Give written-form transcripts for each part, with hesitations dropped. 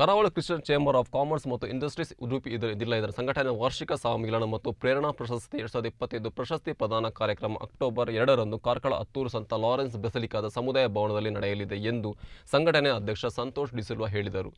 ಕರಾವಳಿ Christian chamber of commerce ಮತ್ತು industries Udupi ಜಿಲ್ಲಾ ಇದರ ಸಂಘಟನೆಯ ವಾರ್ಷಿಕ ಸಮ್ಮೇಳನ ಮತ್ತು ಪ್ರೇರಣಾ ಪ್ರಶಸ್ತಿ 2025 ಪ್ರಶಸ್ತಿ ಪ್ರದಾನ ಕಾರ್ಯಕ್ರಮ ಅಕ್ಟೋಬರ್ 2ರಂದು ಕಾರ್ಕಳ ಹತ್ತೂರು ಸಂತ ಲಾರೆನ್ಸ್ ಬೆಸಲಿಕಾದ ಸಮುದಾಯ ಭವನದಲ್ಲಿ ನಡೆಯಲಿದೆ ಎಂದು ಸಂಘಟನೆಯ ಅಧ್ಯಕ್ಷ ಸಂತೋಷ್ ಡಿಸಿಲ್ವಾ ಹೇಳಿದರು.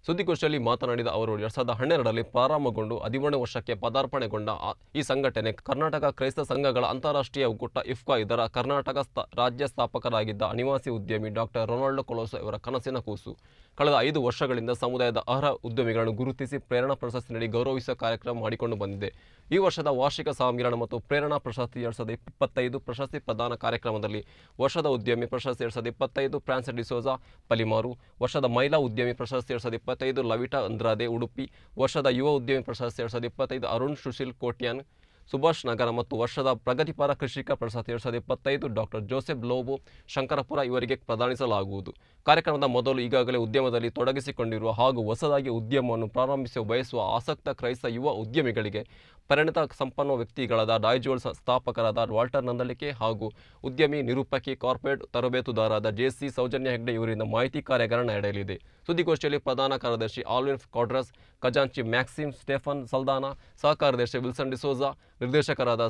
ಸುದ್ದಿಗೋಷ್ಠಿಯಲ್ಲಿ ಮಾತನಾಡಿದ ಅವರು 2012ರಲ್ಲಿ ಪ್ರಾರಂಭಗೊಂಡು 13ನೇ ವರ್ಷಕ್ಕೆ ಪದಾರ್ಪಣೆಗೊಂಡ ಈ ಸಂಘಟನೆ ಕರ್ನಾಟಕ ಕ್ರೈಸ್ತ ಸಂಘಗಳ ಅಂತಾರಾಷ್ಟ್ರೀಯ ಒಕ್ಕೂಟ ಇಫ್ಕಾ ಇದರ ಕರ್ನಾಟಕ ರಾಜ್ಯ ಸ್ಥಾಪಕರಾಗಿದ್ದ ಅನಿವಾಸಿ ಉದ್ಯಮಿ ಡಾಕ್ಟರ್ ರೊನಾಲ್ಡೋ ಕೊಲೋಸೊ ಇವರ ಕನಸಿನ ಕೂಸು. ಕಳೆದ 5 ವರ್ಷಗಳಿಂದ ಸಮುದಾಯದ ಅರ್ಹ ಉದ್ಯಮಿಗಳನ್ನು ಗುರುತಿಸಿ ಪ್ರೇರಣಾ ಪ್ರಶಸ್ತಿ ನೀಡಿ ಗೌರವಿಸುವ ಕಾರ್ಯಕ್ರಮ ಮಾಡಿಕೊಂಡು ಬಂದಿದೆ. ಈ ವರ್ಷದ ವಾರ್ಷಿಕ ಸಮ್ಮೇಳನ ಮತ್ತು ಪ್ರೇರಣಾ ಪ್ರಶಸ್ತಿ 2025 ಪ್ರಶಸ್ತಿ ಪ್ರದಾನ ಕಾರ್ಯಕ್ರಮದಲ್ಲಿ ವರ್ಷದ ಉದ್ಯಮಿ ಪ್ರಶಸ್ತಿ 2025 ಫ್ರಾನ್ಸಿಸ್ ಡಿಸೋಜಾ ಪಲಿಮಾರು, ವರ್ಷದ ಮಹಿಳಾ ಉದ್ಯಮಿ ಪ್ರಶಸ್ತಿ 2025 ಲವಿಟಾ ಅಂದ್ರಾದೆ ಉಡುಪಿ, ವರ್ಷದ ಯುವ ಉದ್ಯಮಿ ಪ್ರಶಸ್ತಿ 2025 ಅರುಣ್ ಸುಶೀಲ್ ಕೋಟ್ಯಾನ್ ಸುಭಾಷ್ ನಗರ ಮತ್ತು ವರ್ಷದ ಪ್ರಗತಿಪರ ಕೃಷಿಕ ಪ್ರಶಸ್ತಿ 2025 ಡಾಕ್ಟರ್ ಜೋಸೆಫ್ ಲೋಬೋ ಶಂಕರಪುರ ಇವರಿಗೆ ಪ್ರದಾನಿಸಲಾಗುವುದು. ಕಾರ್ಯಕ್ರಮದ ಮೊದಲು ಈಗಾಗಲೇ ಉದ್ಯಮದಲ್ಲಿ ತೊಡಗಿಸಿಕೊಂಡಿರುವ ಹಾಗೂ ಹೊಸದಾಗಿ ಉದ್ಯಮವನ್ನು ಪ್ರಾರಂಭಿಸಲು ಬಯಸುವ ಆಸಕ್ತ ಕ್ರೈಸ್ತ ಯುವ ಉದ್ಯಮಿಗಳಿಗೆ ಪರಿಣಿತ ಸಂಪನ್ನ ವ್ಯಕ್ತಿಗಳಾದ ಡಾಯ್ಜೋಲ್ ಸ್ಥಾಪಕರಾದ ವಾಲ್ಟರ್ ನಂದಳಿಕೆ ಹಾಗೂ ಉದ್ಯಮಿ ನಿರೂಪಕಿ ಕಾರ್ಪೊರೇಟ್ ತರಬೇತುದಾರರಾದ ಜೆಸಿ ಸೌಜನ್ಯ ಹೆಗ್ಡೆ ಇವರಿಂದ ಮಾಹಿತಿ ಕಾರ್ಯಾಗಾರ ನಡೆಯಲಿದೆ. ಸುದ್ದಿಗೋಷ್ಠಿಯಲ್ಲಿ ಪ್ರಧಾನ ಕಾರ್ಯದರ್ಶಿ ಆಲ್ವಿನ್ ಕಾಡ್ರಸ್, ಖಜಾಂಚಿ ಮ್ಯಾಕ್ಸಿಮ್ ಸ್ಟೆಫನ್ ಸಲ್ದಾನಾ, ಸಹ ಕಾರ್ಯದರ್ಶಿ ವಿಲ್ಸನ್ ಡಿಸೋಜಾ, ನಿರ್ದೇಶಕರಾದ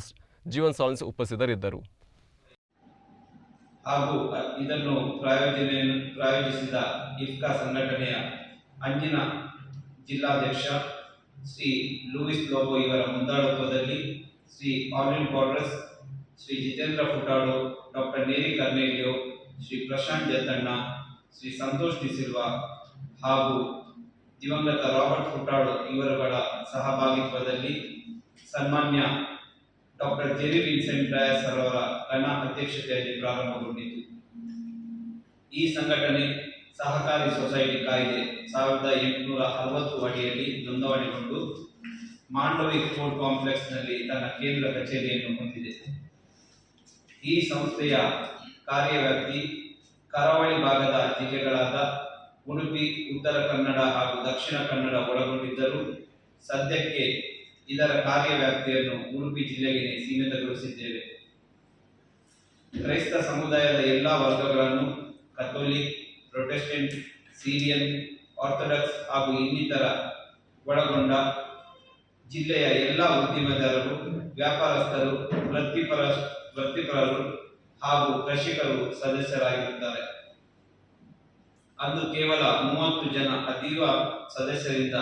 ಜೀವನ್ ಸಾಲಿನ್ಸ್ ಉಪಸ್ಥಿತರಿದ್ದರು. ಹಾಗೂ ಇದನ್ನು ಪ್ರಾಯೋಜಿಸಿದ ಇಫ್ಕಾ ಸಂಘಟನೆಯ ಅಂದಿನ ಜಿಲ್ಲಾಧ್ಯಕ್ಷ ಶ್ರೀ ಲೂಯಿಸ್ ಲೋಬೋ ಇವರ ಮುಂದಾಳತ್ವದಲ್ಲಿ ಶ್ರೀ ಆಲ್ವಿನ್ ಕಾಡ್ರಸ್, ಶ್ರೀ ಜಿತೇಂದ್ರ ಫುಟಾಡೋ, ಡಾಕ್ಟರ್ ನೇರಿ ಕರ್ನೇಲಿಯೋ, ಶ್ರೀ ಪ್ರಶಾಂತ್ ಜತಣ್ಣ, ಶ್ರೀ ಸಂತೋಷ್ ಡಿಸಿಲ್ವಾ ಹಾಗೂ ದಿವಂಗತ ರಾಬರ್ಟ್ ಫುಟಾಡೋ ಇವರುಗಳ ಸಹಭಾಗಿತ್ವದಲ್ಲಿ ಸನ್ಮಾನ್ಯ ಡಾಕ್ಟರ್ ಜೆರಿ ವಿನ್ಸೆಂಟ್ ಡಯಸ್ ಅವರ ಘನ ಅಧ್ಯಕ್ಷತೆಯಲ್ಲಿ ಪ್ರಾರಂಭಗೊಂಡಿತು. ಈ ಸಂಘಟನೆ ಸಹಕಾರಿ ಸೊಸೈಟಿ ಕಾಯ್ದೆ 1860 ಅಡಿಯಲ್ಲಿ ನೋಂದಣಿಗೊಂಡು ಮಾಂಡವಿ ಕೋರ್ಟ್ ಕಾಂಪ್ಲೆಕ್ಸ್ನಲ್ಲಿ ತನ್ನ ಕೇಂದ್ರ ಕಚೇರಿಯನ್ನು ಹೊಂದಿದೆ. ಈ ಸಂಸ್ಥೆಯ ಕಾರ್ಯವ್ಯಾಪ್ತಿ ಕರಾವಳಿ ಭಾಗದ ಜಿಲ್ಲೆಗಳಾದ ಉಡುಪಿ, ಉತ್ತರ ಕನ್ನಡ ಹಾಗೂ ದಕ್ಷಿಣ ಕನ್ನಡ ಒಳಗೊಂಡಿದ್ದರೂ ಸದ್ಯಕ್ಕೆ ಇದರ ಕಾರ್ಯವ್ಯಾಪ್ತಿಯನ್ನು ಉಡುಪಿ ಜಿಲ್ಲೆಗೆ ಸೀಮಿತಗೊಳಿಸಿದ್ದೇವೆ. ಕ್ರೈಸ್ತ ಸಮುದಾಯದ ಎಲ್ಲಾ ವರ್ಗಗಳನ್ನು ಕಥೋಲಿಕ್, ಪ್ರೊಟೆಸ್ಟೆಂಟ್, ಸಿರಿಯನ್, ಆರ್ಥೋಡಾಕ್ಸ್ ಹಾಗೂ ಇನ್ನಿತರ ಒಳಗೊಂಡ ಜಿಲ್ಲೆಯ ಎಲ್ಲ ಉದ್ಯಮದಾರರು, ವ್ಯಾಪಾರಸ್ಥರು, ವೃತ್ತಿಪರರು ಹಾಗೂ ಕೃಷಿಕರು ಸದಸ್ಯರಾಗಿರುತ್ತಾರೆ. ಅಂದು ಕೇವಲ 30 ಜನ ಅತೀವ ಸದಸ್ಯರಿಂದ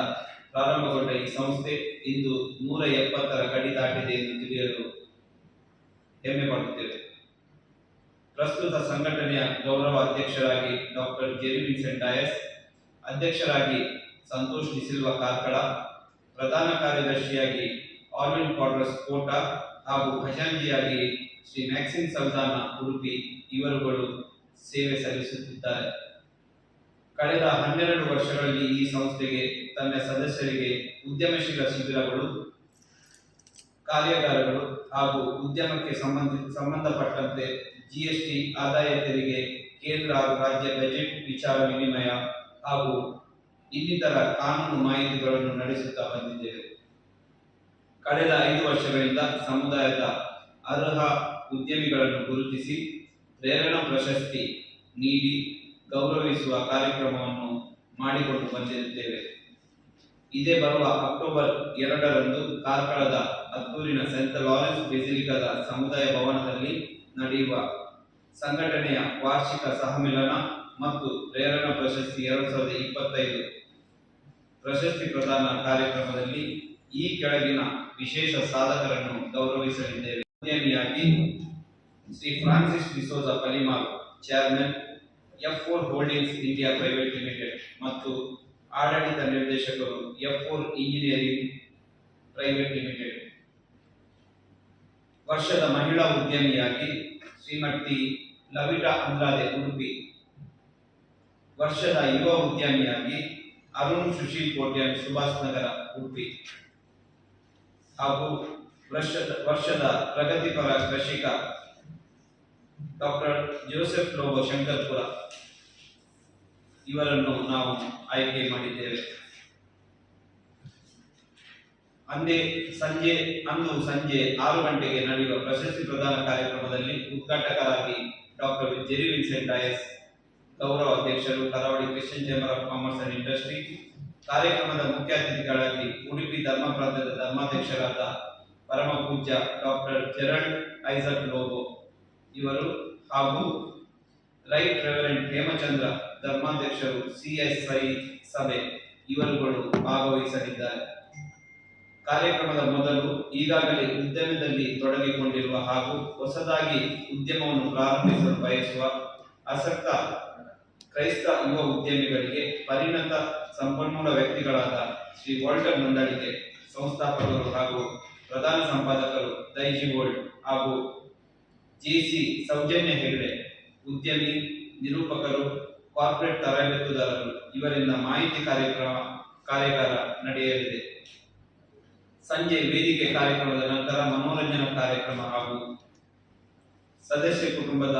ಪ್ರಾರಂಭಗೊಂಡ ಈ ಸಂಸ್ಥೆ ಇಂದು 170ರ ಗಡಿ ದಾಟಿದೆ ಎಂದು ತಿಳಿಯಲು ಹೆಮ್ಮೆ ಪಡುತ್ತೇವೆ. ಪ್ರಸ್ತುತ ಸಂಘಟನೆಯ ಗೌರವ ಅಧ್ಯಕ್ಷರಾಗಿ ಡಾಕ್ಟರ್ ಜೆರಿ ವಿನ್ಸೆಂಟ್ ಡಯಸ್, ಅಧ್ಯಕ್ಷರಾಗಿ ಸಂತೋಷ್ ಡಿಸಿಲ್ವಾ ಕಾರ್ಕಳ, ಪ್ರಧಾನ ಕಾರ್ಯದರ್ಶಿಯಾಗಿ ಆಲ್ವಿನ್ ಕಾಡ್ರಸ್ ಕೋಟ ಹಾಗೂ ಖಜಾಂಚಿಯಾಗಿ ಶ್ರೀ ಮ್ಯಾಕ್ಸಿಮ್ ಸಲ್ದಾನಾ ಉಡುಪಿ ಇವರುಗಳು ಸೇವೆ ಸಲ್ಲಿಸುತ್ತಿದ್ದಾರೆ. ಕಳೆದ 12 ವರ್ಷಗಳಲ್ಲಿ ಈ ಸಂಸ್ಥೆಗೆ ತನ್ನ ಸದಸ್ಯರಿಗೆ ಉದ್ಯಮಶೀಲ ಶಿಬಿರಗಳು, ಕಾರ್ಯಾಗಾರಗಳು ಹಾಗೂ ಉದ್ಯಮಕ್ಕೆ ಸಂಬಂಧಪಟ್ಟಂತೆ ಜಿಎಸ್ಟಿ, ಆದಾಯ ತೆರಿಗೆ, ಕೇಂದ್ರ ಹಾಗೂ ರಾಜ್ಯ ಬಜೆಟ್ ವಿಚಾರ ವಿನಿಮಯ ಹಾಗೂ ಇನ್ನಿತರ ಕಾನೂನು ಮಾಹಿತಿಗಳನ್ನು ನಡೆಸುತ್ತಾ ಬಂದಿದ್ದೇವೆ. ಕಳೆದ 5 ವರ್ಷಗಳಿಂದ ಸಮುದಾಯದ ಅರ್ಹ ಉದ್ಯಮಿಗಳನ್ನು ಗುರುತಿಸಿ ಪ್ರೇರಣಾ ಪ್ರಶಸ್ತಿ ನೀಡಿ ಗೌರವಿಸುವ ಕಾರ್ಯಕ್ರಮವನ್ನು ಮಾಡಿಕೊಂಡು ಬಂದಿರುತ್ತೇವೆ. ಇದೇ ಬರುವ ಅಕ್ಟೋಬರ್ 2ರಂದು ಕಾರ್ಕಳದ ಹತ್ತೂರಿನ ಸೆಂಟ್ ಲಾರೆನ್ಸ್ ಬೆಸಿಲಿಕಾದ ಸಮುದಾಯ ಭವನದಲ್ಲಿ ನಡೆಯುವ ಸಂಘಟನೆಯ ವಾರ್ಷಿಕ ಸಮ್ಮೇಳನ ಮತ್ತು ಪ್ರೇರಣಾ ಪ್ರಶಸ್ತಿ 2025 ಪ್ರಶಸ್ತಿ ಪ್ರದಾನ ಕಾರ್ಯಕ್ರಮದಲ್ಲಿ ಈ ಕೆಳಗಿನ ವಿಶೇಷ ಸಾಧಕರನ್ನು ಗೌರವಿಸಲಿದ್ದೇವೆ. ಉದ್ಯಮಿಯಾಗಿ Shri Francis D'Souza Palimar, chairman F4 holdings India private limited ಮತ್ತು ಆಡಳಿತ ನಿರ್ದೇಶಕರು F4 ಇಂಜಿನಿಯರಿಂಗ್ ಪ್ರೈವೇಟ್ ಲಿಮಿಟೆಡ್. ವರ್ಷದ ಮಹಿಳಾ ಉದ್ಯಮಿಯಾಗಿ ಶ್ರೀಮತಿ ಲವಿಟಾ ಅಂದ್ರಾದೆ ಉಡುಪಿ, ವರ್ಷದ ಯುವ ಉದ್ಯಮಿಯಾಗಿ ಅರುಣ್ ಸುಶೀಲ್ ಕೋಟ್ಯಾನ್ ಸುಭಾಷ್ ನಗರ ಉಡುಪಿ ಹಾಗೂ ವರ್ಷದ ಪ್ರಗತಿಪರ ಕೃಷಿಕ ಡಾಕ್ಟರ್ ಜೋಸೆಫ್ ಲೋಬೋ ಶಂಕರಪುರ ಇವರನ್ನು ನಾವು ಆಯ್ಕೆ ಮಾಡಿದ್ದೇವೆ. ಅಂದು ಸಂಜೆ 6 ಗಂಟೆಗೆ ನಡೆಯುವ ಪ್ರಶಸ್ತಿ ಪ್ರದಾನ ಕಾರ್ಯಕ್ರಮದಲ್ಲಿ ಉದ್ಘಾಟಕರಾಗಿ ಡಾಕ್ಟರ್ ಜೆರಿ ವಿನ್ಸೆಂಟ್ ಡಯಸ್, ಗೌರವ ಅಧ್ಯಕ್ಷರು ಕರಾವಳಿ Christian chamber of commerce and industry, ಕಾರ್ಯಕ್ರಮದ ಮುಖ್ಯ ಅತಿಥಿಗಳಾಗಿ ಉಡುಪಿ ಧರ್ಮಪ್ರಾಂತದ ಧರ್ಮಾಧ್ಯಕ್ಷರಾದ ಪರಮ ಪೂಜ್ಯ ಡಾಕ್ಟರ್ ಜೆರಲ್ಡ್ ಐಸಕ್ ಲೋಬೋ ಇವರು ಹಾಗೂ ರೈಟ್ ರೆವರೆಂಡ್ ಹೇಮಚಂದ್ರ ಧರ್ಮಾಧ್ಯಕ್ಷರು ಸಿಎಸ್ಐ ಸಭೆ ಇವರುಗಳು ಭಾಗವಹಿಸಲಿದ್ದಾರೆ. ಕಾರ್ಯಕ್ರಮದ ಮೊದಲು ಈಗಾಗಲೇ ಉದ್ಯಮದಲ್ಲಿ ತೊಡಗಿಕೊಂಡಿರುವ ಹಾಗೂ ಹೊಸದಾಗಿ ಉದ್ಯಮವನ್ನು ಪ್ರಾರಂಭಿಸಲು ಬಯಸುವ ಆಸಕ್ತ ಕ್ರೈಸ್ತ ಯುವ ಉದ್ಯಮಿಗಳಿಗೆ ಪರಿಣತ ಸಂಪನ್ಮೂಲ ವ್ಯಕ್ತಿಗಳಾದ ಶ್ರೀ ವಾಲ್ಟರ್ ಮಂಡಳಿಕೆ ಸಂಸ್ಥಾಪಕರು ಹಾಗೂ ಪ್ರಧಾನ ಸಂಪಾದಕರು ದೈಜಿ ವರ್ಲ್ಡ್ ಹಾಗೂ ಜೆಸಿ ಸೌಜನ್ಯ ಹೆಗಡೆ ಉದ್ಯಮಿ, ನಿರೂಪಕರು, ಕಾರ್ಪೊರೇಟ್ ತರಬೇತುದಾರರು ಇವರಿಂದ ಮಾಹಿತಿ ಕಾರ್ಯಾಗಾರ ನಡೆಯಲಿದೆ. ಸಂಜೆ ವೇದಿಕೆ ಕಾರ್ಯಕ್ರಮದ ನಂತರ ಮನೋರಂಜನಾ ಕಾರ್ಯಕ್ರಮ ಹಾಗೂ ಸದಸ್ಯ ಕುಟುಂಬದ